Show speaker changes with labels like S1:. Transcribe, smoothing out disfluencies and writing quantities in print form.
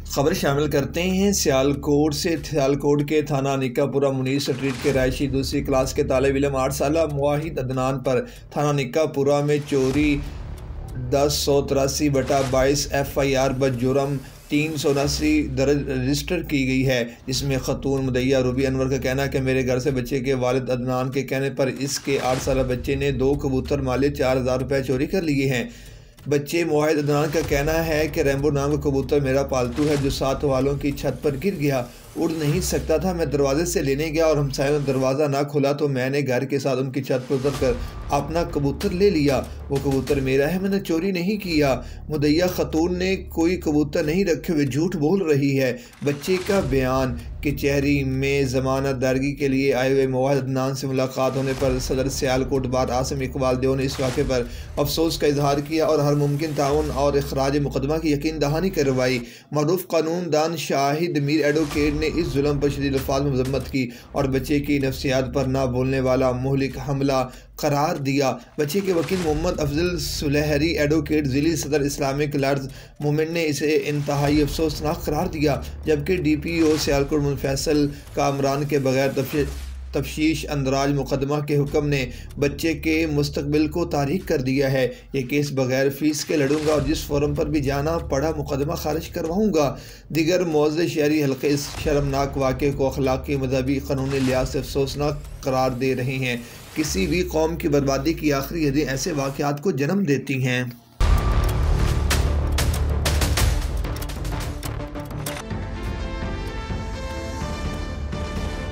S1: खबर शामिल करते हैं सियालकोट से। सियालकोट के थाना निकापुरा मुनीर स्ट्रीट के रहायशी दूसरी क्लास के तालिब इल्म 8 साल मुवाहिद अदनान पर थाना निकापुरा में चोरी 1083/22 FIR बजुर्म 379 दर्ज रजिस्टर की गई है, जिसमें खतून मुदैया रूबी अनवर का कहना है कि मेरे घर से बच्चे के वालिद अदनान के कहने पर इसके 8 साल बच्चे ने 2 कबूतर माले 4000 रुपये चोरी कर लिए हैं। बच्चे मुवाहिद अदनान का कहना है कि रैम्बो नाम का कबूतर मेरा पालतू है जो 7 वालों की छत पर गिर गया, उड़ नहीं सकता था। मैं दरवाजे से लेने गया और हमसायों ने दरवाज़ा ना खुला तो मैंने घर के साथ उनकी छत पर उतर कर अपना कबूतर ले लिया। वो कबूतर मेरा है, मैंने चोरी नहीं किया। मुदैया खतून ने कोई कबूतर नहीं रखे हुए झूठ बोल रही है। बच्चे का बयान कचहरी में ज़मानत दारगी के लिए आए हुए मुवाहिद अदनान से मुलाकात होने पर सदर सियालकोट बार आसिम इकबाल देव ने इस वाक़े पर अफसोस का इजहार किया और हर मुमकिन ताउन और इखराज मुकदमा की यकीन दहानी करवाई। मरूफ कानून दान शाहिद मीर एडवोकेट ने इस जुल्म पर शदीद अल्फाज में मजम्मत की और बच्चे की नफ्सियात पर ना बोलने वाला मुहलिक हमला करार दिया। बच्चे के वकील मोहम्मद अफजल सुलहरी एडवोकेट ज़िली सदर इस्लामिक लॉयर्स मूवमेंट ने इसे इंतहाई अफसोसनाक करार दिया, जबकि DPO सियालकोट फैसल कामरान के बगैर तफ्तीश अंदराज मुकदमा के हुक्म ने बच्चे के मुस्तकबिल को तारीख कर दिया है। ये केस बगैर फीस के लड़ूंगा और जिस फोरम पर भी जाना पड़ा मुकदमा खारिज करवाऊंगा। दिगर मुअज़्ज़ज़ शहरी हल्के इस शर्मनाक वाक़े को अखलाकी, मजहबी, कानूनी लिहाज से अफसोसनाक करार दे रहे हैं। किसी भी कौम की बर्बादी की आखिरी हदें ऐसे वाक़यात को जन्म देती हैं।